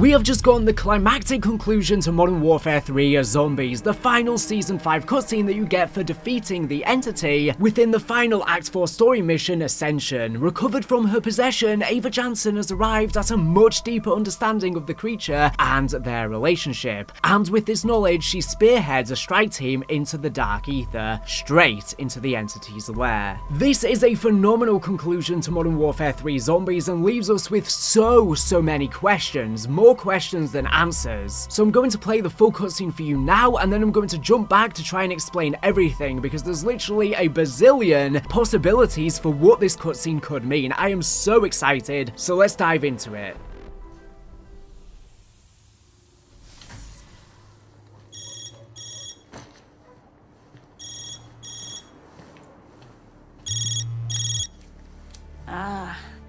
We have just gotten the climactic conclusion to Modern Warfare 3 Zombies, the final Season 5 cutscene that you get for defeating the entity within the final Act 4 story mission, Ascension. Recovered from her possession, Ava Jansen has arrived at a much deeper understanding of the creature and their relationship. And with this knowledge, she spearheads a strike team into the dark ether, straight into the entity's lair. This is a phenomenal conclusion to Modern Warfare 3 Zombies and leaves us with so many questions, more questions than answers. So I'm going to play the full cutscene for you now, and then I'm going to jump back to try and explain everything, because there's literally a bazillion possibilities for what this cutscene could mean. I am so excited, so let's dive into it.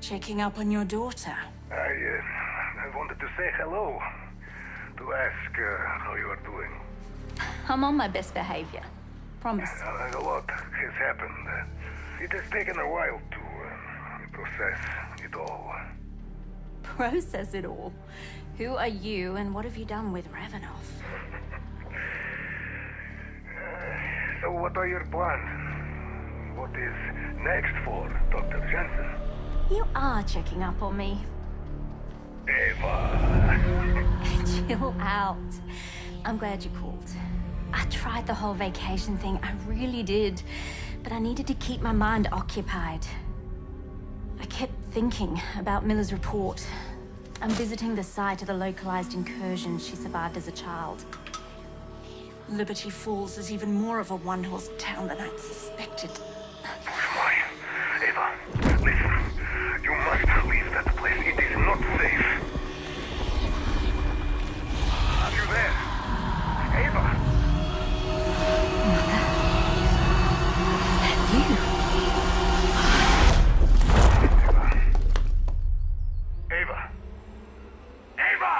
Checking up on your daughter. I wanted to say hello, to ask how you are doing. I'm on my best behavior. Promise. A lot has happened. It has taken a while to process it all. Process it all? Who are you and what have you done with Ravenov? So what are your plans? What is next for Dr. Jensen? You are checking up on me. Ava! Chill out. I'm glad you called. I tried the whole vacation thing, I really did. But I needed to keep my mind occupied. I kept thinking about Miller's report. I'm visiting the site of the localized incursion she survived as a child. Liberty Falls is even more of a one-horse town than I'd suspected. Why? Ava, listen. You must leave that place. It is not safe. Are you there? Ava? Ava? Ava!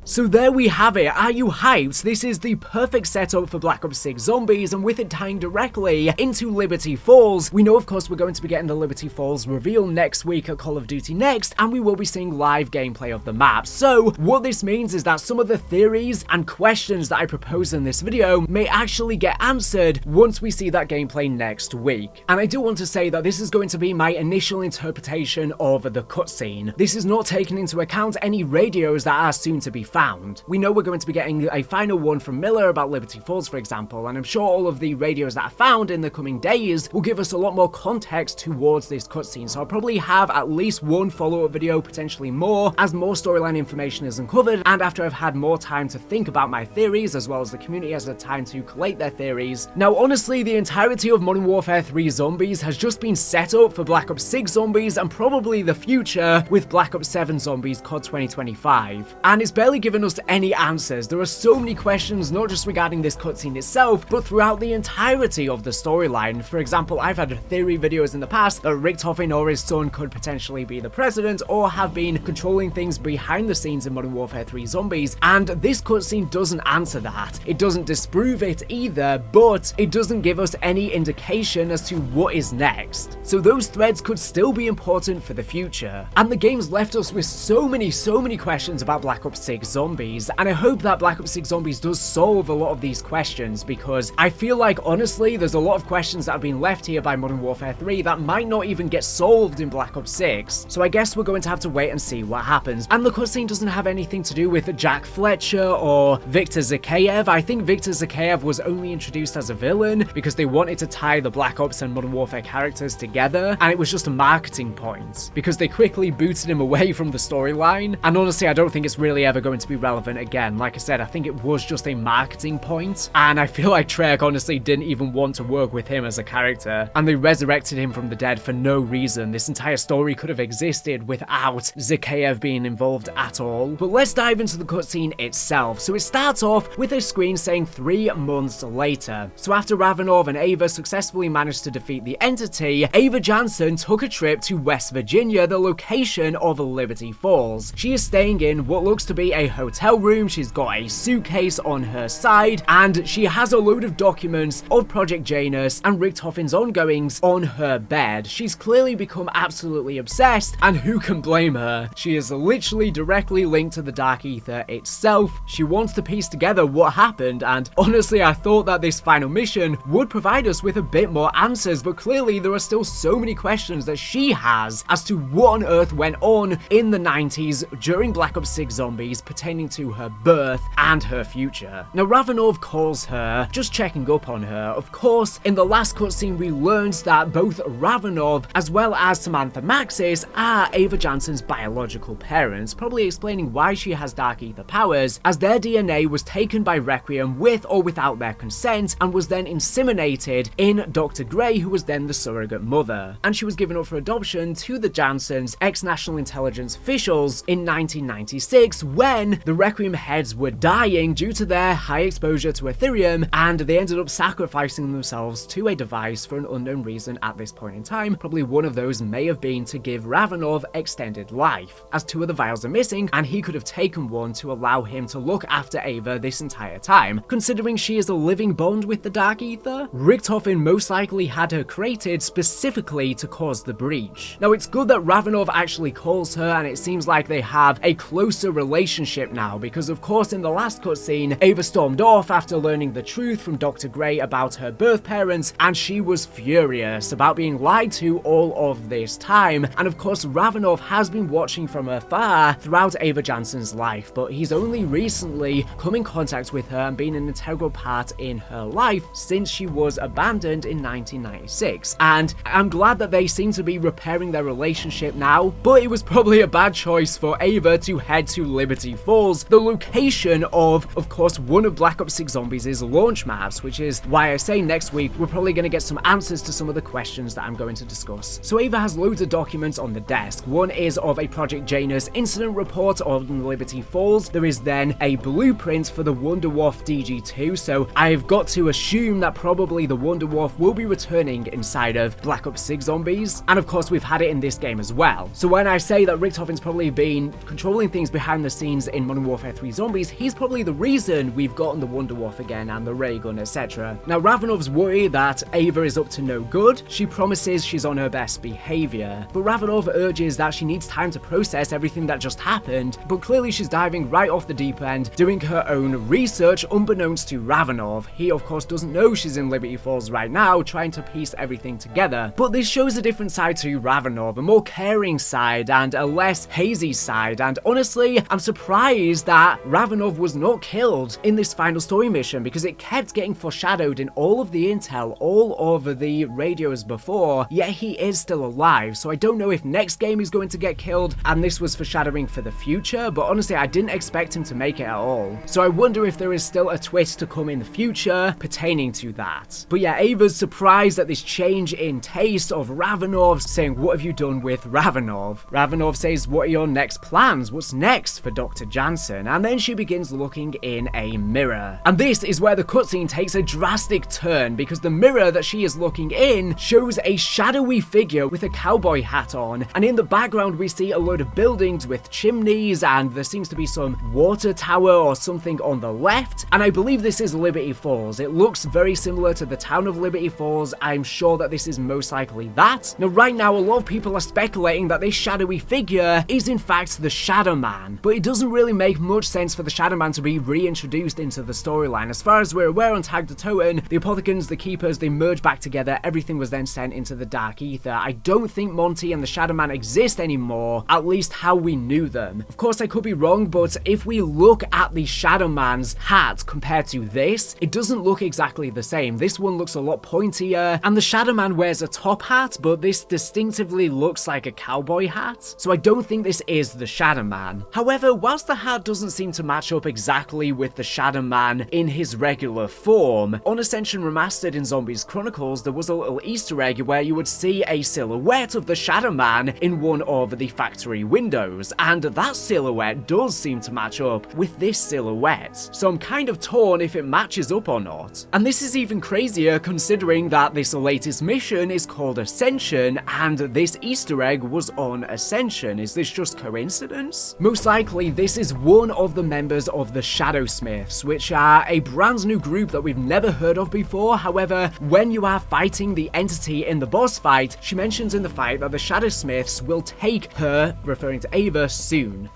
So there we have it. Are you hyped? This is the perfect setup for Black Ops 6 Zombies, and with it tying directly into Liberty Falls, we know of course we're going to be getting the Liberty Falls reveal next week at Call of Duty Next, and we will be seeing live gameplay of the map. So what this means is that some of the theories and questions that I propose in this video may actually get answered once we see that gameplay next week. And I do want to say that this is going to be my initial interpretation of the cutscene. This is not taking into account any radios that are soon to be found. We know we're going to be getting a final one from Miller about Liberty Falls, for example, and I'm sure all of the radios that are found in the coming days will give us a lot more context towards this cutscene. So I'll probably have at least one follow-up video, potentially more, as more storyline information is uncovered, and after I've had more time to think about my theories, as well as the community has had time to collate their theories. Now, honestly, the entirety of Modern Warfare 3 Zombies has just been set up for Black Ops 6 Zombies, and probably the future with Black Ops 7 Zombies COD 2025. And it's barely given us any answers. There are so many questions, not just regarding this cutscene itself, but throughout the entirety of the storyline. For example, I've had theory videos in the past that Richtofen or his son could potentially be the president, or have been controlling things behind the scenes in Modern Warfare 3 Zombies, and this cutscene doesn't answer that. It doesn't disprove it either, but it doesn't give us any indication as to what is next. So those threads could still be important for the future. And the game's left us with so many questions about Black Ops 6 Zombies, and I hope that Black Ops 6 Zombies does solve a lot of these questions, because I feel like, honestly, there's a lot of questions that have been left here by Modern Warfare 3 that might not even get solved in Black Ops 6. So I guess we're going to have to wait and see what happens. And the cutscene doesn't have anything to do with Jack Fletcher or Viktor Zakhaev. I think Viktor Zakhaev was only introduced as a villain because they wanted to tie the Black Ops and Modern Warfare characters together, and it was just a marketing point, because they quickly booted him away from the storyline. And honestly, I don't think it's really ever going to be relevant again. Like I said, I think it was just a marketing point, and I feel like Treyarch honestly didn't even want to work with him as a character, and they resurrected him from the dead for no reason. This entire story could have existed without Zakhaev being involved at all. But let's dive into the cutscene itself. So it starts off with a screen saying 3 months later. So after Ravenov and Ava successfully managed to defeat the entity, Ava Jansen took a trip to West Virginia, the location of Liberty Falls. She is staying in what looks to be a hotel room, she's got a suitcase on her side, and she has a load of documents of Project Janus and Richtofen's ongoings on her bed. She's clearly become absolutely obsessed, and who can blame her? She is literally directly linked to the Dark Ether itself. She wants to piece together what happened, and honestly I thought that this final mission would provide us with a bit more answers, but clearly there are still so many questions that she has as to what on earth went on in the 90s during Black Ops 6 Zombies pertaining to her birth and her future. Now Ravenov calls her, just checking up on her. Of course, in the last cutscene we learned that both Ravenov as well as Samantha Maxis are Ava Jansen's biological parents, probably explaining why she has Dark Ether powers, as their DNA was taken by Requiem with or without their consent and was then inseminated in Dr. Grey, who was then the surrogate mother. And she was given up for adoption to the Jansens, ex-National Intelligence officials, in 1996 when the Requiem heads were dying due to their high exposure to Ethereum, and they ended up sacrificing themselves to a device for an unknown reason at this point in time. Probably one of those may have been to give Ravenov extended life, as 2 of the vials are missing and he could have taken one to allow him to look after Ava this entire time. Considering she is a living bond with the Dark Ether, Richtofen most likely had her created specifically to cause the breach. Now it's good that Ravenov actually calls her, and it seems like they have a closer relationship now, because of course in the last cutscene Ava stormed off after learning the truth from Dr. Grey about her birth parents, and she was furious about being lied to all of this time. And of course Ravenov has been watching from afar throughout Ava Jansen's life, but he's only recently come in contact with her and been an integral part in her life since she was abandoned in 1996. And I'm glad that they seem to be repairing their relationship now, but it was probably a bad choice for Ava to head to Liberty Falls, the location of course, one of Black Ops 6 Zombies' launch maps, which is why I say next week we're probably going to get some answers to some of the questions that I'm going to discuss. So Ava has loads of documents on the desk. One is of a Project Janus incident report on Liberty Falls. There is then a blueprint for the Wunderwaffe DG2, so I've got to assume that probably the Wunderwaffe will be returning inside of Black Ops 6 Zombies, and of course we've had it in this game as well. So when I say that Richtofen's probably been controlling things behind the scenes in Modern Warfare 3 Zombies, he's probably the reason we've gotten the Wunderwaffe again and the ray gun, etc. Now Ravenov's worried that Ava is up to no good. She promises she's on her best behavior, but Ravenov urges that she needs time to process everything that just happened, but clearly she's diving right off the deep end, doing her own research unbeknownst to Ravenov. He of course doesn't know she's in Liberty Falls right now, trying to piece everything together. But this shows a different side to Ravenov, a more caring side and a less hazy side, and honestly I'm surprised that Ravenov was not killed in this final story mission, because it kept getting foreshadowed in all of the intel, all of the radios before, yet he is still alive. So I don't know if next game he's going to get killed and this was foreshadowing for the future, but honestly I didn't expect him to make it at all. So I wonder if there is still a twist to come in the future pertaining to that. But yeah, Ava's surprised at this change in taste of Ravenov, saying, "What have you done with Ravenov?" Ravenov says, "What are your next plans? What's next for Dr. Jansen?" And then she begins looking in a mirror. And this is where the cutscene takes a drastic turn, because the mirror that she is looking in shows a shadowy figure with a cowboy hat on, and in the background we see a load of buildings with chimneys, and there seems to be some water tower or something on the left, and I believe this is Liberty Falls. It looks very similar to the town of Liberty Falls. I'm sure that this is most likely that. Now right now a lot of people are speculating that this shadowy figure is in fact the Shadow Man, but it doesn't really make much sense for the Shadow Man to be reintroduced into the storyline. As far as we're aware, on Tag the Toten, the Apothicans, the Keepers, they merged back together, everything was then sent into the Dark Ether. I don't think Monty and the Shadow Man exist anymore, at least how we knew them. Of course I could be wrong, but if we look at the Shadow Man's hat compared to this, it doesn't look exactly the same. This one looks a lot pointier, and the Shadow Man wears a top hat, but this distinctively looks like a cowboy hat, so I don't think this is the Shadow Man. However, whilst the hat doesn't seem to match up exactly with the Shadow Man in his regular form, on Ascension Remastered in Zombies Chronicles there was a little Easter egg where you would see a silhouette of the Shadow Man in one of the factory windows, and that silhouette does seem to match up with this silhouette, so I'm kind of torn if it matches up or not. And this is even crazier considering that this latest mission is called Ascension, and this Easter egg was on Ascension. Is this just coincidence? Most likely this is is one of the members of the Shadowsmiths, which are a brand new group that we've never heard of before. However, when you are fighting the entity in the boss fight, she mentions in the fight that the Shadowsmiths will take her, referring to Ava, soon.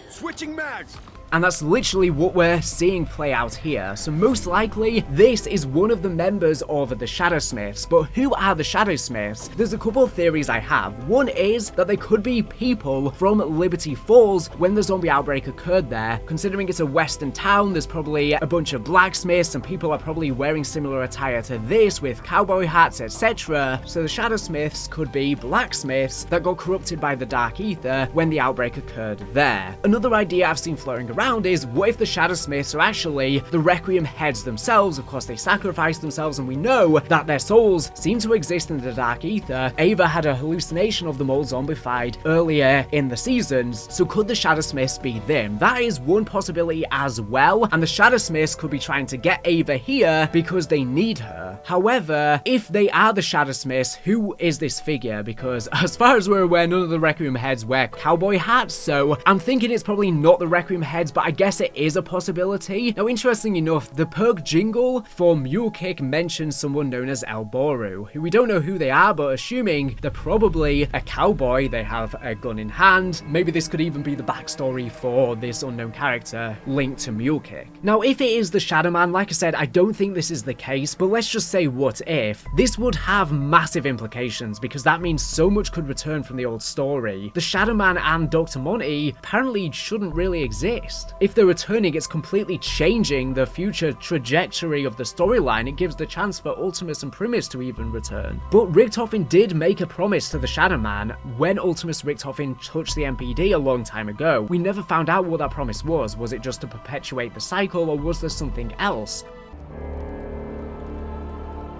Switching mags! And that's literally what we're seeing play out here. So most likely, this is one of the members of the Shadowsmiths. But who are the Shadowsmiths? There's a couple of theories I have. One is that they could be people from Liberty Falls when the zombie outbreak occurred there. Considering it's a western town, there's probably a bunch of blacksmiths and people are probably wearing similar attire to this with cowboy hats, etc. So the Shadowsmiths could be blacksmiths that got corrupted by the Dark Ether when the outbreak occurred there. Another idea I've seen floating around is, what if the Shadowsmiths are actually the Requiem heads themselves? Of course, they sacrificed themselves, and we know that their souls seem to exist in the Dark Ether. Ava had a hallucination of them all zombified earlier in the seasons, so could the Shadowsmiths be them? That is one possibility as well, and the Shadowsmiths could be trying to get Ava here because they need her. However, if they are the Shadowsmiths, who is this figure? Because as far as we're aware, none of the Requiem heads wear cowboy hats, so I'm thinking it's probably not the Requiem heads, but I guess it is a possibility. Now, interesting enough, the perk jingle for Mule Kick mentions someone known as Elboru, who we don't know who they are, but assuming they're probably a cowboy, they have a gun in hand. Maybe this could even be the backstory for this unknown character linked to Mule Kick. Now, if it is the Shadow Man, like I said, I don't think this is the case, but let's just say what if. This would have massive implications, because that means so much could return from the old story. The Shadow Man and Dr. Monty apparently shouldn't really exist. If they're returning, it's completely changing the future trajectory of the storyline. It gives the chance for Ultimus and Primus to even return. But Richtofen did make a promise to the Shadow Man when Ultimus Richtofen touched the MPD a long time ago. We never found out what that promise was. Was it just to perpetuate the cycle, or was there something else?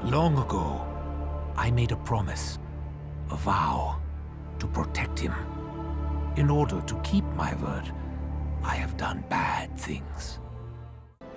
Long ago, I made a promise, a vow, to protect him. In order to keep my word, I have done bad things.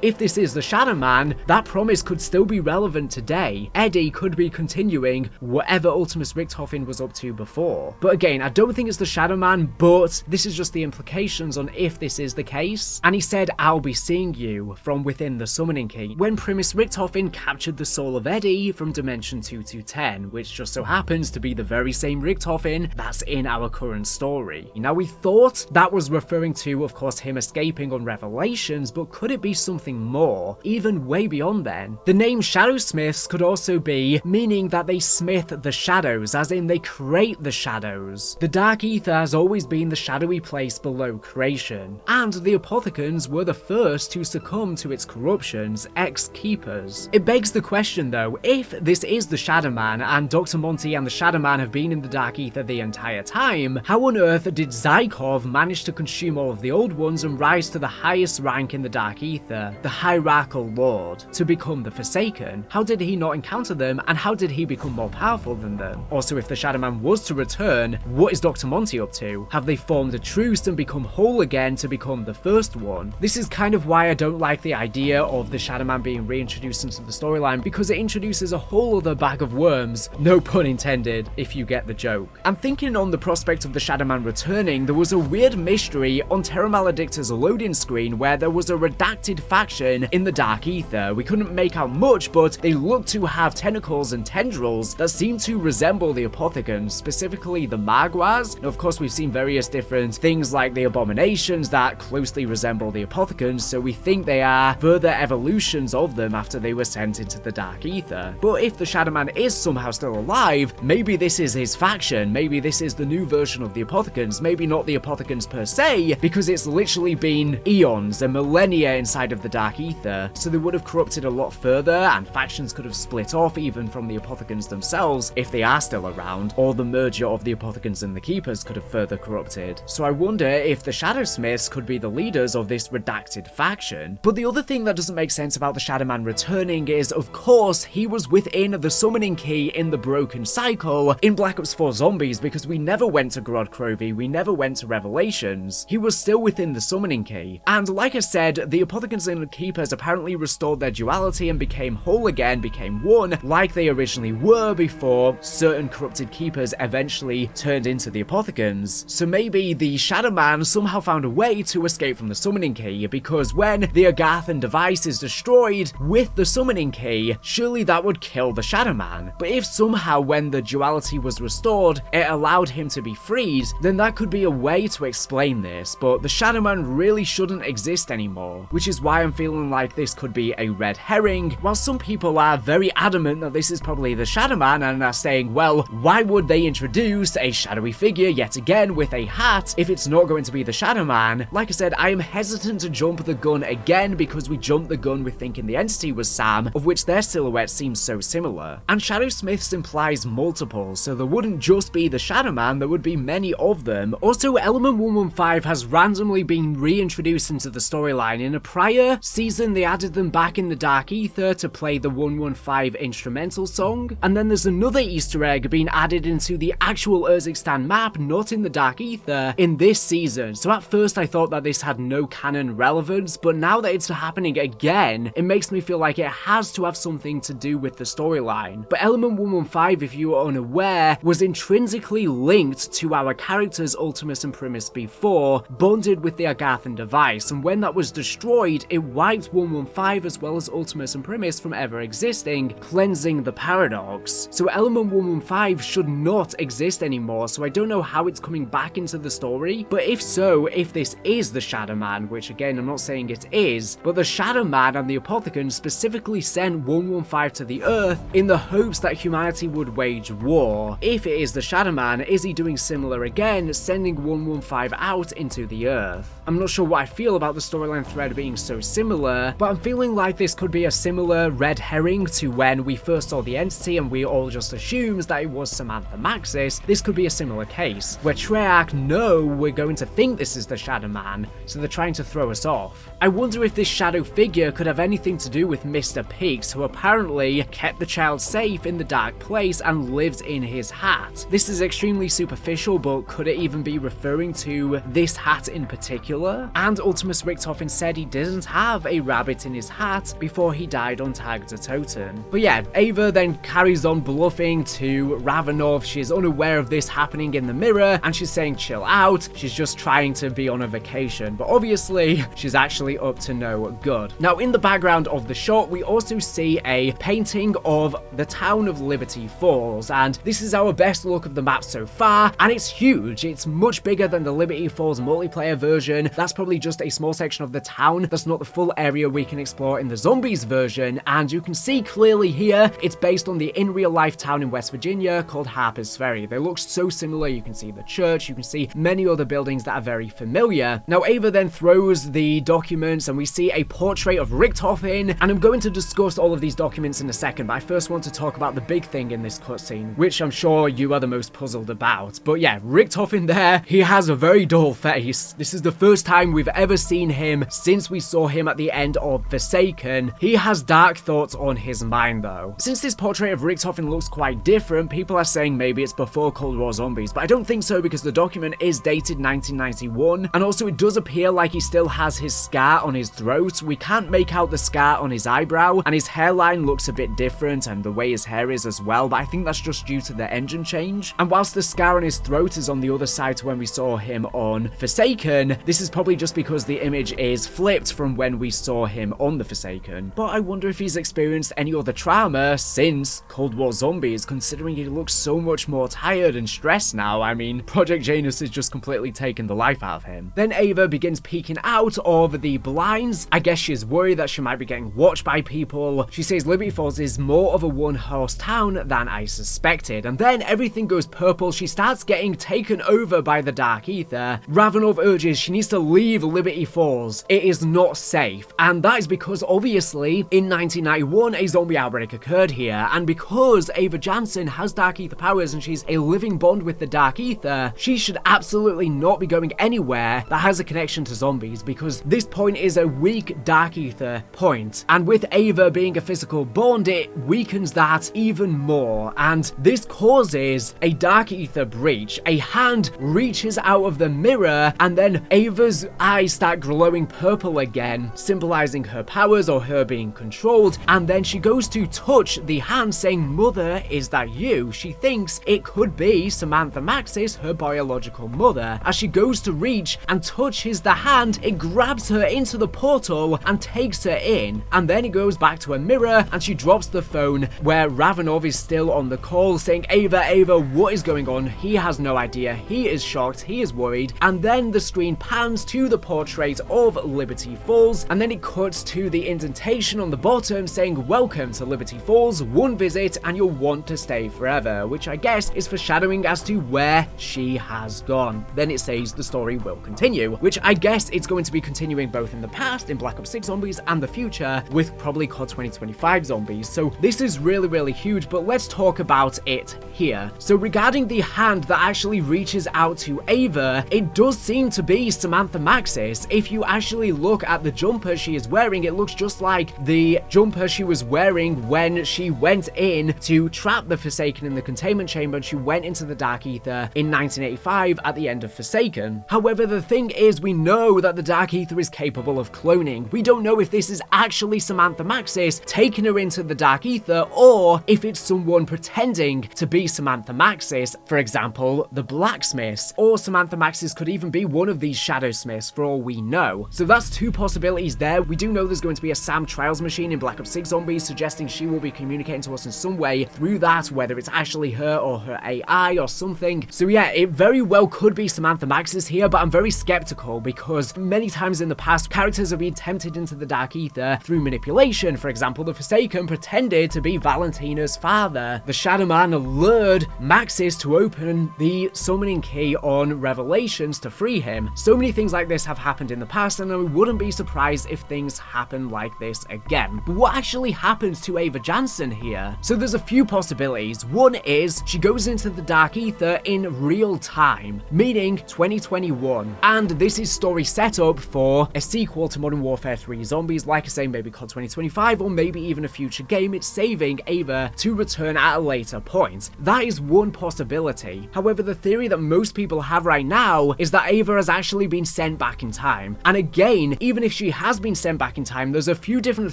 If this is the Shadow Man, that promise could still be relevant today. Eddie could be continuing whatever Ultimus Richtofen was up to before. But again, I don't think it's the Shadow Man, but this is just the implications on if this is the case. And he said, "I'll be seeing you from within the Summoning Key," when Primus Richtofen captured the soul of Eddie from Dimension 2210, which just so happens to be the very same Richtofen that's in our current story. Now, we thought that was referring to, of course, him escaping on Revelations, but could it be something more, even way beyond then? The name Shadowsmiths could also be meaning that they smith the shadows, as in they create the shadows. The Dark Ether has always been the shadowy place below creation, and the Apothecans were the first to succumb to its corruptions, ex-keepers. It begs the question though, if this is the Shadow Man and Dr. Monty and the Shadow Man have been in the Dark Ether the entire time, how on earth did Zykov manage to consume all of the old ones and rise to the highest rank in the Dark Ether, the hierarchical lord, to become the Forsaken? How did he not encounter them, and how did he become more powerful than them? Also, if the Shadow Man was to return, what is Dr. Monty up to? Have they formed a truce and become whole again to become the first one? This is kind of why I don't like the idea of the Shadow Man being reintroduced into the storyline, because it introduces a whole other bag of worms, no pun intended, if you get the joke. I'm thinking on the prospect of the Shadow Man returning, there was a weird mystery on Terra Maledicta's loading screen where there was a redacted faction in the Dark Ether. We couldn't make out much, but they looked to have tentacles and tendrils that seem to resemble the Apothecans, specifically the Magwas. Now, of course, we've seen various different things like the Abominations that closely resemble the Apothecans, so we think they are further evolutions of them after they were sent into the Dark Ether. But if the Shadow Man is somehow still alive, maybe this is his faction, maybe this is the new version of the Apothecans, maybe not the Apothecans per se, because it's literally been eons and millennia inside of the Dark Ether, so they would have corrupted a lot further, and factions could have split off even from the Apothicons themselves if they are still around, or the merger of the Apothicons and the Keepers could have further corrupted. So I wonder if the Shadowsmiths could be the leaders of this redacted faction. But the other thing that doesn't make sense about the Shadow Man returning is, of course, he was within the summoning key in the broken cycle in Black Ops 4 Zombies, because we never went to Grod Krovi, we never went to Revelations. He was still within the summoning key. And like I said, the Apothicons and the Keepers apparently restored their duality and became whole again, became one, like they originally were before certain corrupted Keepers eventually turned into the Apothicons. So maybe the Shadow Man somehow found a way to escape from the summoning key, because when the Agarthan device is destroyed with the summoning key, surely that would kill the Shadow Man. But if somehow when the duality was restored, it allowed him to be freed, then that could be a way to explain this, but the Shadow Man really shouldn't exist anymore, which is why I'm feeling like this could be a red herring, while some people are very adamant that this is probably the Shadow Man and are saying, well, why would they introduce a shadowy figure yet again with a hat if it's not going to be the Shadow Man? Like I said, I am hesitant to jump the gun again because we jumped the gun with thinking the entity was Sam, of which their silhouette seems so similar. And Shadowsmiths implies multiple, so there wouldn't just be the Shadow Man, there would be many of them. Also, Element 115 has randomly been reintroduced into the storyline. In a prior season, they added them back in the Dark Ether to play the 115 instrumental song, and then there's another Easter egg being added into the actual Urzikstan map, not in the Dark Ether, in this season. So at first I thought that this had no canon relevance, but now that it's happening again, it makes me feel like it has to have something to do with the storyline. But Element 115, if you are unaware, was intrinsically linked to our characters Ultimus and Primus before, bonded with the Agarthan device, and when that was destroyed, it wiped 115 as well as Ultimus and Primus from ever existing, cleansing the paradox. So Element 115 should not exist anymore, so I don't know how it's coming back into the story, but if so, if this is the Shadow Man, which again I'm not saying it is, but the Shadow Man and the Apothicons specifically sent 115 to the Earth in the hopes that humanity would wage war. If it is the Shadow Man, is he doing similar again, sending 115 out into the Earth? I'm not sure what I feel about the storyline thread being so similar, but I'm feeling like this could be a similar red herring to when we first saw the entity and we all just assumed that it was Samantha Maxis. This could be a similar case, where Treyarch know we're going to think this is the Shadow Man, so they're trying to throw us off. I wonder if this shadow figure could have anything to do with Mr. Peaks, who apparently kept the child safe in the dark place and lived in his hat. This is extremely superficial, but could it even be referring to this hat in particular? And Ultimus Richtofen said he didn't have a rabbit in his hat before he died on Tag de Toten. But yeah, Ava then carries on bluffing to Ravenov. She's unaware of this happening in the mirror, and she's saying chill out, she's just trying to be on a vacation, but obviously she's actually up to no good. Now in the background of the shot, we also see a painting of the town of Liberty Falls, and this is our best look of the map so far, and it's huge. It's much bigger than the Liberty Falls multiplayer version. That's probably just a small section of the town. That's not the full area we can explore in the Zombies version, and you can see clearly here it's based on the in real life town in West Virginia called Harper's Ferry. They look so similar. You can see the church, you can see many other buildings that are very familiar. Now Ava then throws the documents and we see a portrait of Richtofen, and I'm going to discuss all of these documents in a second, but I first want to talk about the big thing in this cutscene, which I'm sure you are the most puzzled about. But yeah, Richtofen there, he has a very dull face. This is the first time we've ever seen him since we saw him at the end of Forsaken. He has dark thoughts on his mind though. Since this portrait of Richtofen looks quite different, people are saying maybe it's before Cold War Zombies, but I don't think so because the document is dated 1991, and also it does appear like he still has his scar on his throat. We can't make out the scar on his eyebrow, and his hairline looks a bit different, and the way his hair is as well, but I think that's just due to the engine change. And whilst the scar on his throat is on the other side to when we saw him on Forsaken, this is probably just because the image is flipped from when we saw him on the Forsaken. But I wonder if he's experienced any other trauma since Cold War Zombies, considering he looks so much more tired and stressed now. I mean, Project Janus has just completely taken the life out of him. Then Ava begins peeking out of the blinds. I guess she's worried that she might be getting watched by people. She says Liberty Falls is more of a one-horse town than I suspected, and then everything goes purple. She starts getting taken over by the Dark Ether. Ravenov urges she needs to leave Liberty Falls. It is not safe safe. And that is because obviously in 1991 a zombie outbreak occurred here, and because Ava Jansen has dark ether powers and she's a living bond with the dark ether, she should absolutely not be going anywhere that has a connection to zombies, because this point is a weak dark ether point, and with Ava being a physical bond, it weakens that even more, and this causes a dark ether breach. A hand reaches out of the mirror, and then Ava's eyes start glowing purple again, symbolizing her powers or her being controlled, and then she goes to touch the hand, saying, "Mother, is that you?" She thinks it could be Samantha Maxis, her biological mother. As she goes to reach and touches the hand, it grabs her into the portal and takes her in, and then it goes back to a mirror and she drops the phone, where Ravenov is still on the call saying, Ava, what is going on?" He has no idea. He is shocked. He is worried. And then the screen pans to the portrait of Liberty Falls, and then it cuts to the indentation on the bottom saying, "Welcome to Liberty Falls, one visit and you'll want to stay forever," which I guess is foreshadowing as to where she has gone. Then it says the story will continue, which I guess it's going to be continuing both in the past in Black Ops 6 Zombies and the future with probably COD 2025 Zombies. So this is really huge, but let's talk about it here. So regarding the hand that actually reaches out to Ava, it does seem to be Samantha Maxis. If you actually look at the jumper she is wearing, it looks just like the jumper she was wearing when she went in to trap the Forsaken in the containment chamber and she went into the Dark Ether in 1985 at the end of Forsaken. However, the thing is, we know that the Dark Ether is capable of cloning. We don't know if this is actually Samantha Maxis taking her into the Dark Ether, or if it's someone pretending to be Samantha Maxis, for example, the Blacksmiths, or Samantha Maxis could even be one of these Shadow Smiths for all we know. So that's two possibilities there. We do know there's going to be a SAM Trials machine in Black Ops 6 Zombies, suggesting she will be communicating to us in some way through that, whether it's actually her or her AI or something. So yeah, it very well could be Samantha Maxis here, but I'm very skeptical because many times in the past, characters have been tempted into the Dark Ether through manipulation. For example, the Forsaken pretended to be Valentina's father. The Shadow Man lured Maxis to open the summoning key on Revelations to free him. So many things like this have happened in the past, and I wouldn't be surprised if things happen like this again. But what actually happens to Ava Jansen here? So there's a few possibilities. One is she goes into the Dark Ether in real time, meaning 2021, and this is story set up for a sequel to Modern Warfare 3 Zombies, like I say, maybe COD 2025, or maybe even a future game. It's saving Ava to return at a later point. That is one possibility. However, the theory that most people have right now is that Ava has actually been sent back in time. And again, even if she has been sent back in time, there's a few different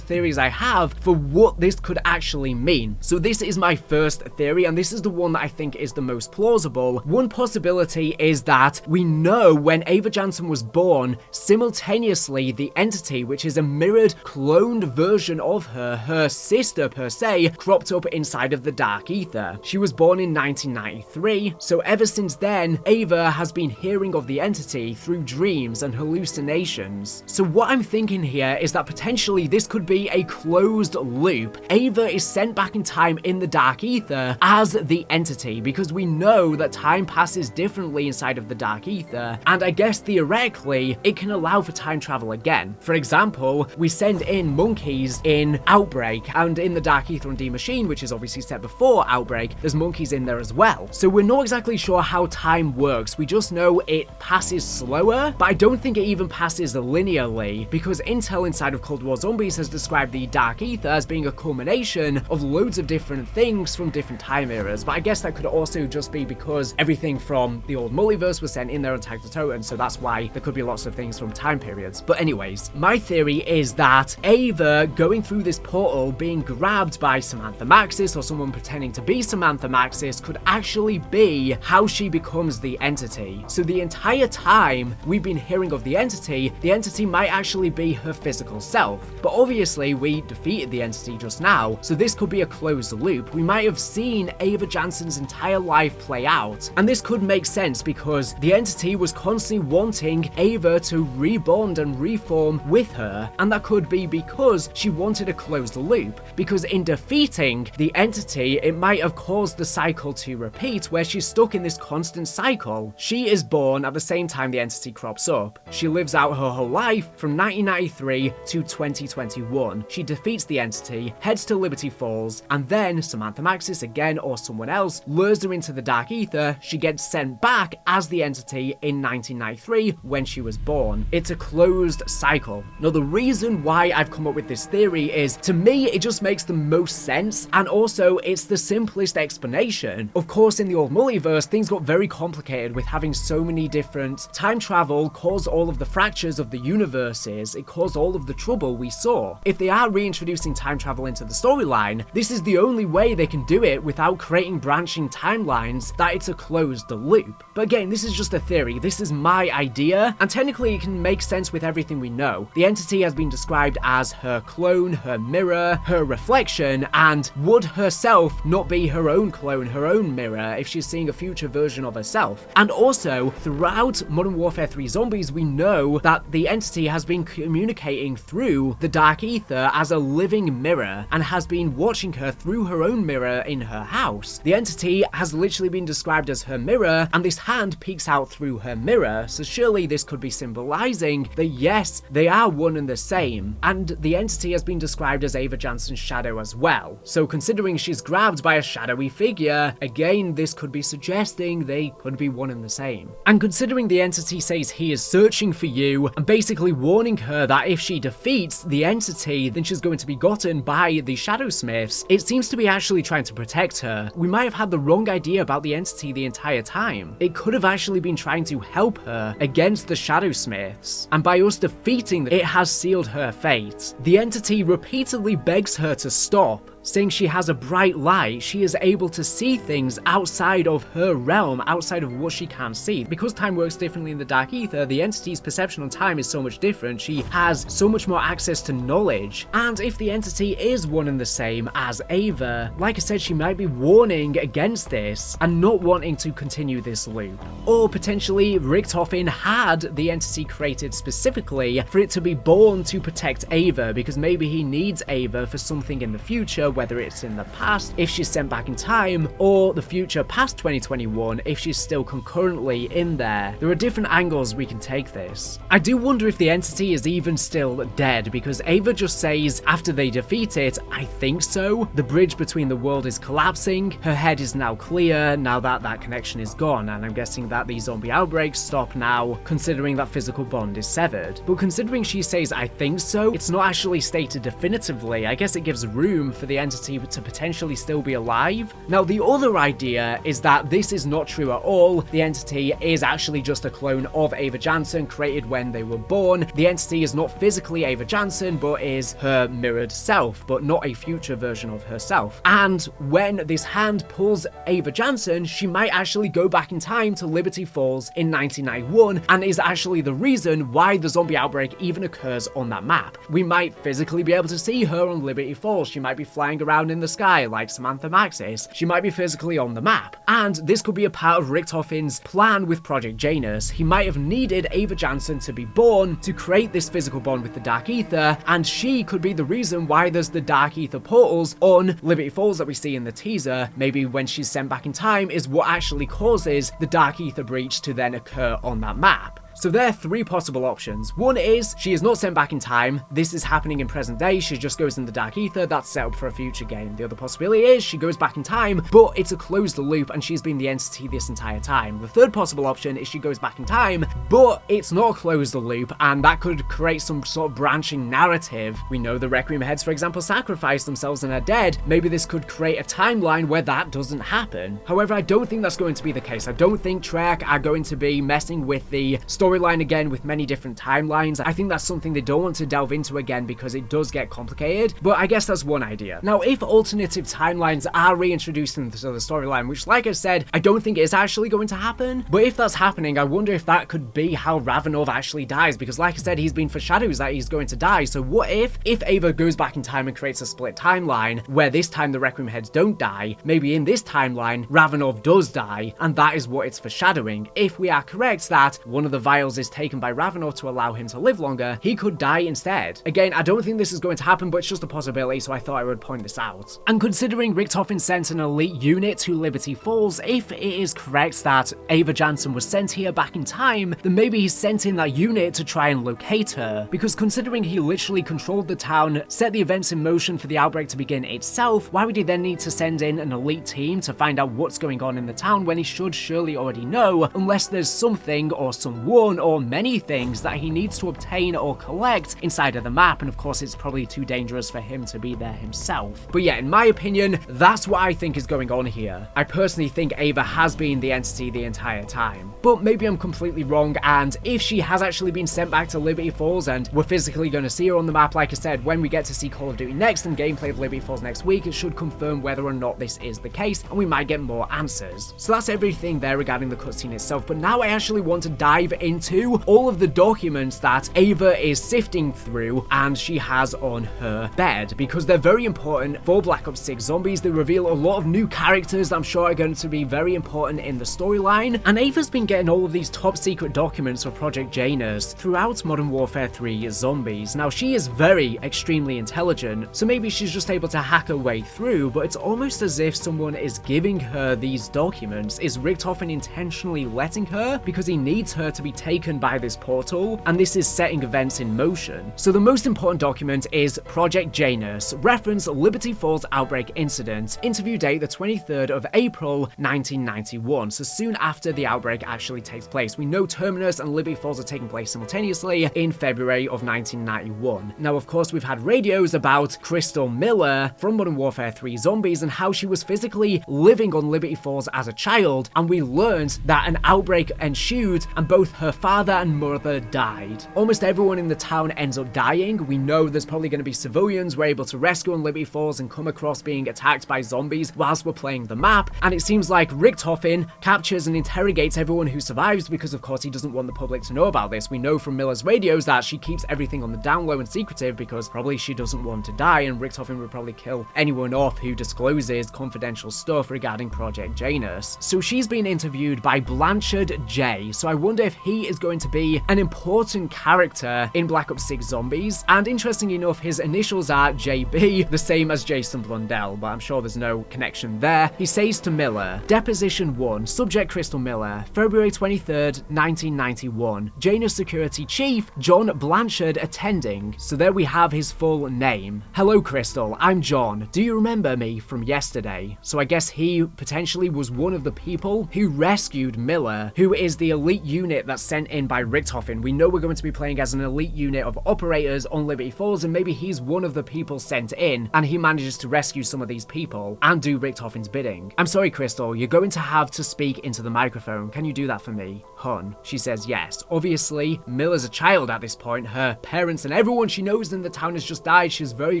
theories I have for what this could actually mean. So this is my first theory, and this is the one that I think is the most plausible. One possibility is that we know when Ava Jansen was born, simultaneously the entity, which is a mirrored, cloned version of her, her sister per se, cropped up inside of the Dark Ether. She was born in 1993, so ever since then, Ava has been hearing of the entity through dreams and hallucinations. So what I'm thinking here is that potentially this could be a closed loop. Ava is sent back in time in the Dark Ether as the entity, because we know that time passes differently inside of the Dark Ether, and I guess theoretically, it can allow for time travel again. For example, we send in monkeys in Outbreak, and in the Dark Ether and D Machine, which is obviously set before Outbreak, there's monkeys in there as well. So we're not exactly sure how time works. We just know it passes slower, but I don't think it even passes linearly, because intel inside of Cold War Zombies has described the Dark Ether as being a culmination of loads of different things from different time eras, but I guess that could also just be because everything from the old multiverse was sent in there and tagged to totem, so that's why there could be lots of things from time periods. But anyways, my theory is that Ava going through this portal, being grabbed by Samantha Maxis or someone pretending to be Samantha Maxis, could actually be how she becomes the entity. So the entire time we've been hearing of the entity might actually be her physical self. But obviously we defeated the entity just now, so this could be a closed loop. We might have seen Ava Jansen's entire life play out, and this could make sense because the entity was constantly wanting Ava to rebond and reform with her, and that could be because she wanted a closed loop, because in defeating the entity, it might have caused the cycle to repeat, where she's stuck in this constant cycle. She is born at the same time the entity crops up. She lives out her whole life from 1993 to 2021. She defeats the entity, heads to Liberty Falls, and then Samantha Maxis again or someone else lures her into the dark ether. She gets sent back as the entity in 1993 when she was born. It's a closed cycle. Now the reason why I've come up with this theory is, to me, it just makes the most sense, and also it's the simplest explanation. Of course, in the old multiverse, things got very complicated with having so many different time travel caused all of the fractures of the universes. It caused all of the trouble we saw. If they are reintroducing time travel into the storyline, this is the only way they can do it without creating branching timelines, that it's a closed loop. But again, this is just a theory. This is my idea, and technically it can make sense with everything we know. The entity has been described as her clone, her mirror, her reflection, and would herself not be her own clone, her own mirror, if she's seeing a future version of herself? And also, throughout Modern Warfare 3 Zombies, we know that the entity has been communicating through the dark ether as a living mirror, and has been watching her through her own mirror in her house. The entity has literally been described as her mirror, and this hand peeks out through her mirror, so surely this could be symbolizing that yes, they are one and the same. And the entity has been described as Ava Jansen's shadow as well. So considering she's grabbed by a shadowy figure, again, this could be suggesting they could be one and the same. And considering the entity says he is searching for you, and basically warning her that if she defeats the entity, then she's going to be gotten by the Shadow Smiths, it seems to be actually trying to protect her. We might have had the wrong idea about the entity the entire time. It could have actually been trying to help her against the Shadow Smiths, and by us defeating them, it has sealed her fate. The entity repeatedly begs her to stop, saying she has a bright light, she is able to see things outside of her realm, outside of what she can see. Because time works differently in the dark ether, the entity's perception on time is so much different. She has so much more access to knowledge. And if the entity is one and the same as Ava, like I said, she might be warning against this and not wanting to continue this loop. Or potentially Richtofen had the entity created specifically for it to be born to protect Ava, because maybe he needs Ava for something in the future, whether it's in the past if she's sent back in time, or the future past 2021 if she's still concurrently in there. There are different angles we can take this. I do wonder if the entity is even still dead, because Ava just says after they defeat it, I think so. The bridge between the world is collapsing, her head is now clear now that that connection is gone, and I'm guessing that the zombie outbreaks stop now, considering that physical bond is severed. But considering she says I think so, it's not actually stated definitively. I guess it gives room for the entity to potentially still be alive. Now, the other idea is that this is not true at all. The entity is actually just a clone of Ava Jansen, created when they were born. The entity is not physically Ava Jansen, but is her mirrored self, but not a future version of herself. And when this hand pulls Ava Jansen, she might actually go back in time to Liberty Falls in 1991, and is actually the reason why the zombie outbreak even occurs on that map. We might physically be able to see her on Liberty Falls. She might be flying around in the sky like Samantha Maxis. She might be physically on the map. And this could be a part of Richtofen's plan with Project Janus. He might have needed Ava Jansen to be born to create this physical bond with the Dark Ether, and she could be the reason why there's the Dark Ether portals on Liberty Falls that we see in the teaser. Maybe when she's sent back in time is what actually causes the Dark Ether breach to then occur on that map. So there are three possible options. One is she is not sent back in time. This is happening in present day. She just goes in the dark ether. That's set up for a future game. The other possibility is she goes back in time, but it's a closed loop and she's been the entity this entire time. The third possible option is she goes back in time, but it's not a closed loop, and that could create some sort of branching narrative. We know the Requiem heads, for example, sacrificed themselves and are dead. Maybe this could create a timeline where that doesn't happen. However, I don't think that's going to be the case. I don't think Treyarch are going to be messing with the storyline again with many different timelines. I think that's something they don't want to delve into again because it does get complicated, but I guess that's one idea. Now, if alternative timelines are reintroduced into the storyline, which like I said, I don't think is actually going to happen, but if that's happening, I wonder if that could be how Ravenov actually dies, because like I said, he's been foreshadows that he's going to die. So what if Ava goes back in time and creates a split timeline where this time the Requiem heads don't die, maybe in this timeline Ravenov does die, and that is what it's foreshadowing. If we are correct that one of the vials is taken by Ravenor to allow him to live longer, he could die instead. Again, I don't think this is going to happen, but it's just a possibility, so I thought I would point this out. And considering Richtofen sent an elite unit to Liberty Falls, if it is correct that Ava Jansen was sent here back in time, then maybe he sent in that unit to try and locate her, because considering he literally controlled the town, set the events in motion for the outbreak to begin itself, why would he then need to send in an elite team to find out what's going on in the town when he should surely already know, unless there's something or someone or many things that he needs to obtain or collect inside of the map, and of course it's probably too dangerous for him to be there himself. But yeah, in my opinion, that's what I think is going on here. I personally think Ava has been the entity the entire time, but maybe I'm completely wrong, and if she has actually been sent back to Liberty Falls and we're physically going to see her on the map, like I said, when we get to see Call of Duty next and gameplay of Liberty Falls next week, it should confirm whether or not this is the case, and we might get more answers. So that's everything there regarding the cutscene itself, but now I actually want to dive into all of the documents that Ava is sifting through and she has on her bed, because they're very important for Black Ops 6 Zombies. They reveal a lot of new characters that I'm sure are going to be very important in the storyline, and Ava's been getting all of these top secret documents for Project Janus throughout Modern Warfare 3 Zombies. Now, she is very extremely intelligent, so maybe she's just able to hack her way through, but it's almost as if someone is giving her these documents. Is Richtofen intentionally letting her because he needs her to be taken by this portal, and this is setting events in motion? So the most important document is Project Janus, reference Liberty Falls outbreak incident, interview date the 23rd of April 1991, so soon after the outbreak actually takes place. We know Terminus and Liberty Falls are taking place simultaneously in February of 1991. Now, of course, we've had radios about Crystal Miller from Modern Warfare 3 Zombies and how she was physically living on Liberty Falls as a child, and we learned that an outbreak ensued and both her father and mother died. Almost everyone in the town ends up dying. We know there's probably going to be civilians we're able to rescue on Liberty Falls and come across being attacked by zombies whilst we're playing the map, and it seems like Richtofen captures and interrogates everyone who survives because of course he doesn't want the public to know about this. We know from Miller's radios that she keeps everything on the down low and secretive because probably she doesn't want to die, and Richtofen would probably kill anyone off who discloses confidential stuff regarding Project Janus. So she's been interviewed by Blanchard J, so I wonder if he is going to be an important character in Black Ops 6 Zombies, and interesting enough, his initials are JB, the same as Jason Blundell, but I'm sure there's no connection there. He says to Miller, Deposition 1, Subject Crystal Miller, February 23rd, 1991, Janus Security Chief John Blanchard attending. So there we have his full name. Hello Crystal, I'm John. Do you remember me from yesterday? So I guess he potentially was one of the people who rescued Miller, who is the elite unit that's sent in by Richtofen. We know we're going to be playing as an elite unit of operators on Liberty Falls, and maybe he's one of the people sent in, and he manages to rescue some of these people and do Richtofen's bidding. I'm sorry Crystal, you're going to have to speak into the microphone. Can you do that for me, hun? She says yes. Obviously, Miller's a child at this point. Her parents and everyone she knows in the town has just died. She's very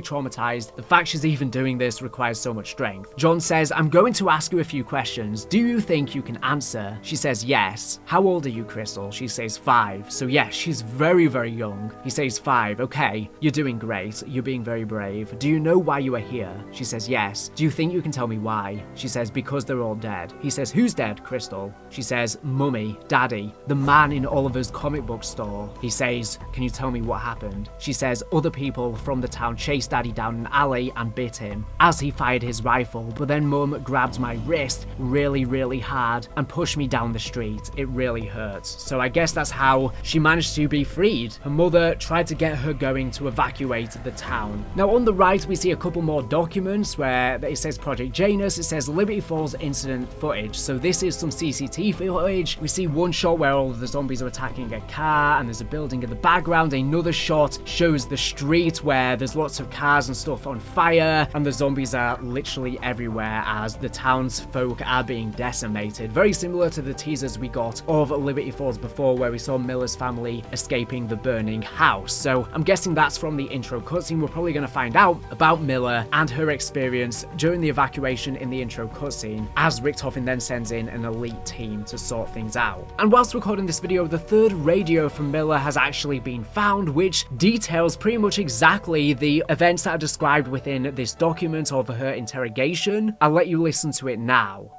traumatized. The fact she's even doing this requires so much strength. John says, I'm going to ask you a few questions. Do you think you can answer? She says yes. How old are you, Crystal? She says 5. So yes, she's very, very young. He says 5. Okay, you're doing great. You're being very brave. Do you know why you are here? She says yes. Do you think you can tell me why? She says because they're all dead. He says who's dead, Crystal? She says Mummy, Daddy, the man in Oliver's comic book store. He says, can you tell me what happened? She says other people from the town chased Daddy down an alley and bit him as he fired his rifle, but then Mum grabbed my wrist really, really hard and pushed me down the street. It really hurts. So I guess that's how she managed to be freed. Her mother tried to get her going to evacuate the town. Now on the right we see a couple more documents where it says Project Janus, it says Liberty Falls incident footage. So this is some CCTV footage. We see one shot where all of the zombies are attacking a car and there's a building in the background. Another shot shows the street where there's lots of cars and stuff on fire, and the zombies are literally everywhere as the townsfolk are being decimated. Very similar to the teasers we got of Liberty Falls before, where we saw Miller's family escaping the burning house. So I'm guessing that's from the intro cutscene. We're probably going to find out about Miller and her experience during the evacuation in the intro cutscene, as Richtofen then sends in an elite team to sort things out. And whilst recording this video, the third radio from Miller has actually been found, which details pretty much exactly the events that are described within this document of her interrogation. I'll let you listen to it now.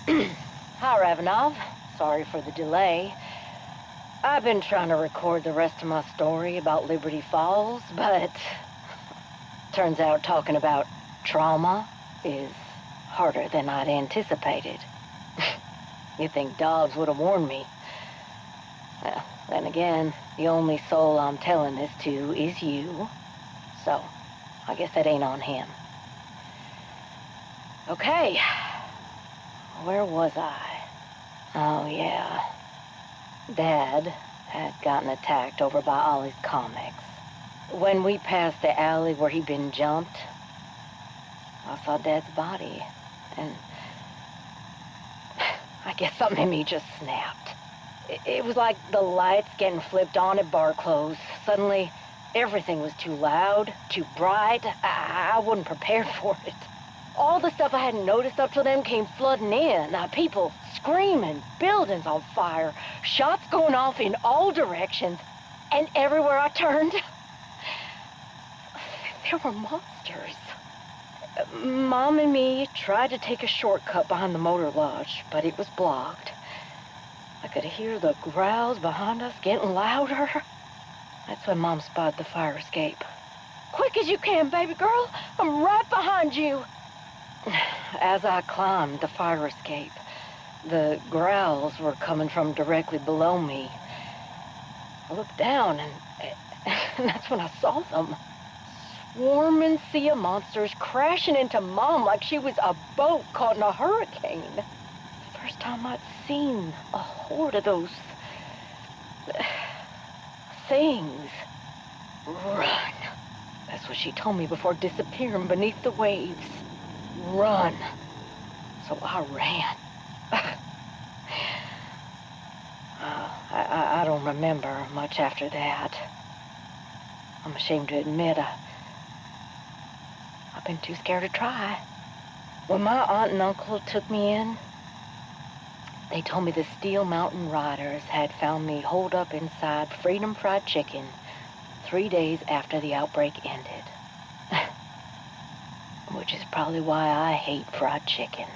Hi, Ravenov. Sorry for the delay. I've been trying to record the rest of my story about Liberty Falls, but turns out talking about trauma is harder than I'd anticipated. You'd think dogs would have warned me. Well, then again, the only soul I'm telling this to is you. So, I guess that ain't on him. Okay. Where was I? Oh, yeah. Dad had gotten attacked over by Ollie's comics. When we passed the alley where he'd been jumped, I saw Dad's body, and I guess something in me just snapped. It was like the lights getting flipped on at bar close. Suddenly, everything was too loud, too bright. I wasn't prepared for it. All the stuff I hadn't noticed up till then came flooding in. People screaming, buildings on fire, shots going off in all directions. And everywhere I turned, there were monsters. Mom and me tried to take a shortcut behind the motor lodge, but it was blocked. I could hear the growls behind us getting louder. That's when Mom spotted the fire escape. Quick as you can, baby girl. I'm right behind you. As I climbed the fire escape, the growls were coming from directly below me. I looked down, and that's when I saw them. Swarming sea of monsters crashing into Mom like she was a boat caught in a hurricane. It's the first time I'd seen a horde of those things. Run. That's what she told me before disappearing beneath the waves. Run. So I ran. I don't remember much after that. I'm ashamed to admit I've been too scared to try. When my aunt and uncle took me in, they told me the Steel Mountain Riders had found me holed up inside Freedom Fried Chicken 3 days after the outbreak ended. Which is probably why I hate fried chicken.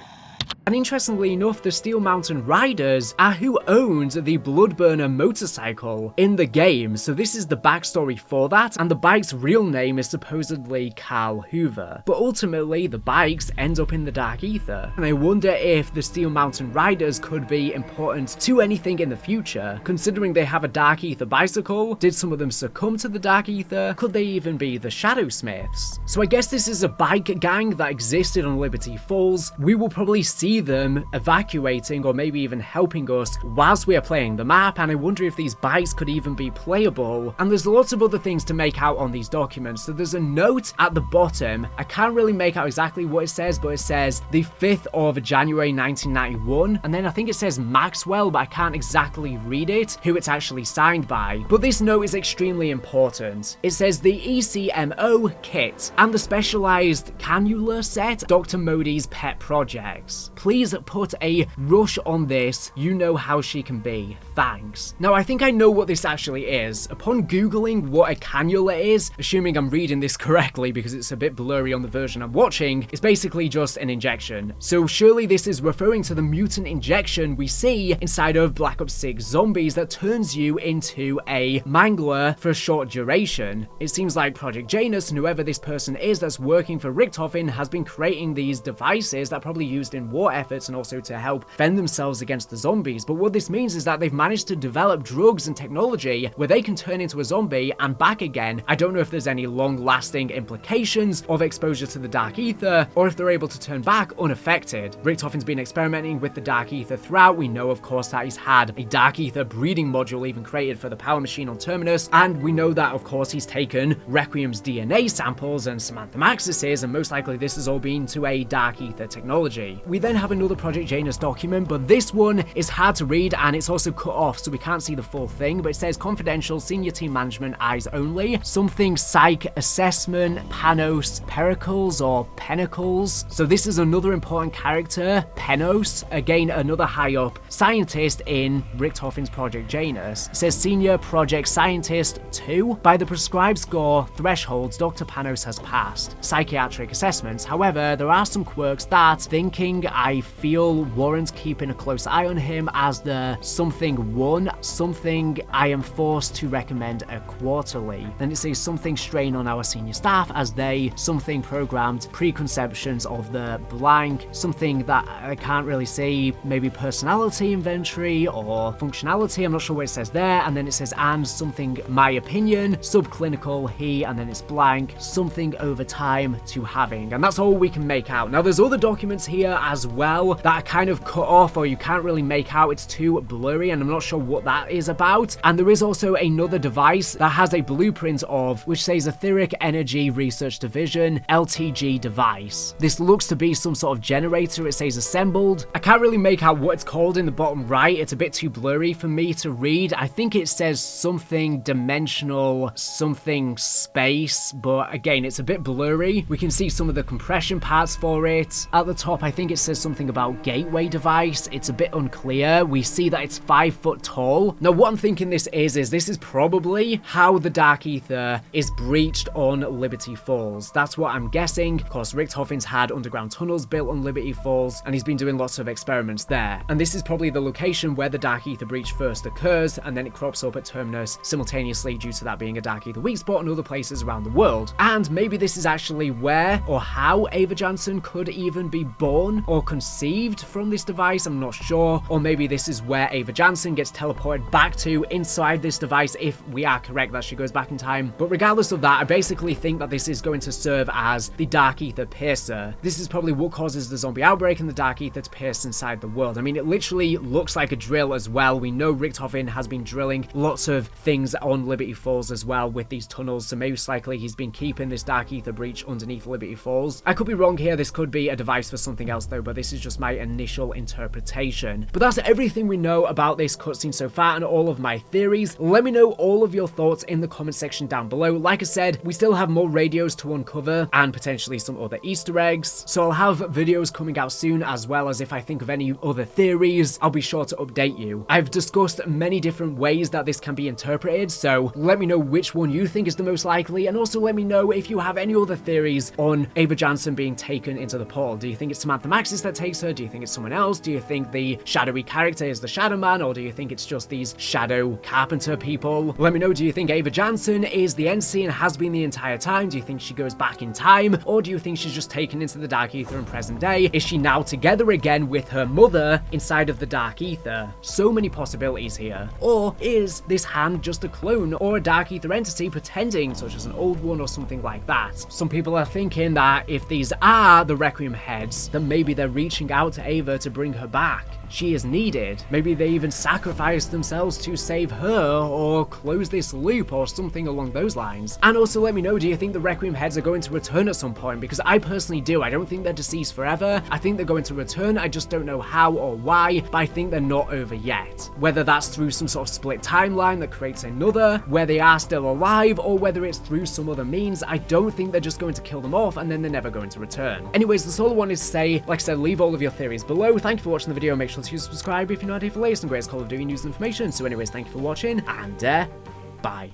And interestingly enough, the Steel Mountain Riders are who owned the Bloodburner motorcycle in the game, so this is the backstory for that, and the bike's real name is supposedly Carl Hoover. But ultimately, the bikes end up in the Dark Ether, and I wonder if the Steel Mountain Riders could be important to anything in the future. Considering they have a Dark Ether bicycle, did some of them succumb to the Dark Ether? Could they even be the Shadow Smiths? So I guess this is a bike gang that existed on Liberty Falls. We will probably see them evacuating or maybe even helping us whilst we are playing the map, and I wonder if these bikes could even be playable. And there's lots of other things to make out on these documents. So there's a note at the bottom. I can't really make out exactly what it says, but it says the 5th of January 1991, and then I think it says Maxwell, but I can't exactly read it, who it's actually signed by. But this note is extremely important. It says the ECMO kit and the specialized cannula set, Dr. Modi's pet projects. Please put a rush on this. You know how she can be. Thanks. Now, I think I know what this actually is. Upon Googling what a cannula is, assuming I'm reading this correctly because it's a bit blurry on the version I'm watching, it's basically just an injection. So surely this is referring to the mutant injection we see inside of Black Ops 6 Zombies that turns you into a mangler for a short duration. It seems like Project Janus and whoever this person is that's working for Richtofen has been creating these devices that are probably used in war efforts and also to help fend themselves against the zombies. But what this means is that they've managed to develop drugs and technology where they can turn into a zombie and back again. I don't know if there's any long-lasting implications of exposure to the Dark Ether, or if they're able to turn back unaffected. Richtofen's been experimenting with the Dark Ether throughout. We know, of course, that he's had a Dark Ether breeding module even created for the power machine on Terminus, and we know that, of course, he's taken Requiem's DNA samples and Samantha Maxis's, and most likely this has all been to a Dark Ether technology. We then have another Project Janus document, but this one is hard to read and it's also cut off, so we can't see the full thing, but it says confidential, senior team management, eyes only, something psych assessment, Panos, Pericles or Pentacles. So this is another important character, Penos, again another high up scientist in Richtofen's Project Janus. It says senior project scientist 2. By the prescribed score thresholds Dr. Panos has passed psychiatric assessments. However, there are some quirks that thinking I I feel warrants keeping a close eye on him as the something 1, something I am forced to recommend a quarterly. Then it says something strain on our senior staff as they, something programmed, preconceptions of the blank, something that I can't really see, maybe personality inventory or functionality, I'm not sure what it says there, and then it says and something my opinion, subclinical he, and then it's blank, something over time to having, and that's all we can make out. Now there's other documents here as well that are kind of cut off or you can't really make out, it's too blurry and I'm not sure what that is about. And there is also another device that has a blueprint of which says Etheric Energy Research Division LTG device. This looks to be some sort of generator, it says assembled. I can't really make out what it's called in the bottom right, it's a bit too blurry for me to read. I think it says something dimensional, something space, but again it's a bit blurry. We can see some of the compression parts for it. At the top I think it says something about gateway device, it's a bit unclear. We see that it's 5 foot tall. Now what I'm thinking this is this is probably how the Dark Ether is breached on Liberty Falls. That's what I'm guessing. Of course Richthofen's had underground tunnels built on Liberty Falls and he's been doing lots of experiments there. And this is probably the location where the Dark Ether breach first occurs and then it crops up at Terminus simultaneously due to that being a Dark Ether weak spot and other places around the world. And maybe this is actually where or how Ava Janssen could even be born or conceived from this device, I'm not sure. Or maybe this is where Ava Janssen gets teleported back to inside this device if we are correct that she goes back in time. But regardless of that, I basically think that this is going to serve as the Dark Ether piercer. This is probably what causes the zombie outbreak and the Dark Ether to pierce inside the world. I mean, it literally looks like a drill as well. We know Richthofen has been drilling lots of things on Liberty Falls as well with these tunnels, so most likely he's been keeping this Dark Ether breach underneath Liberty Falls. I could be wrong here, this could be a device for something else though, but this is just my initial interpretation. But that's everything we know about this cutscene so far and all of my theories. Let me know all of your thoughts in the comment section down below. Like I said, we still have more radios to uncover and potentially some other Easter eggs, so I'll have videos coming out soon, as well as if I think of any other theories, I'll be sure to update you. I've discussed many different ways that this can be interpreted, so let me know which one you think is the most likely, and also let me know if you have any other theories on Ava Janssen being taken into the portal. Do you think it's Samantha Maxis that takes her? Do you think it's someone else? Do you think the shadowy character is the Shadow Man, or do you think it's just these Shadow Carpenter people? Let me know, do you think Ava Janssen is the NC and has been the entire time? Do you think she goes back in time, or do you think she's just taken into the Dark Ether in present day? Is she now together again with her mother inside of the Dark Ether? So many possibilities here. Or is this hand just a clone or a Dark Ether entity pretending, such as an old one or something like that? Some people are thinking that if these are the Requiem heads, then maybe they're reaching out to Ava to bring her back. She is needed. Maybe they even sacrificed themselves to save her or close this loop or something along those lines. And also let me know, do you think the Requiem heads are going to return at some point? Because I personally do. I don't think they're deceased forever. I think they're going to return. I just don't know how or why, but I think they're not over yet. Whether that's through some sort of split timeline that creates another, where they are still alive, or whether it's through some other means, I don't think they're just going to kill them off and then they're never going to return. Anyways, that's all I wanted to say. Like I said, leave all of your theories below. Thank you for watching the video. Make sure to subscribe if you're not here for latest and greatest Call of Duty news and information. So anyways, thank you for watching, and bye.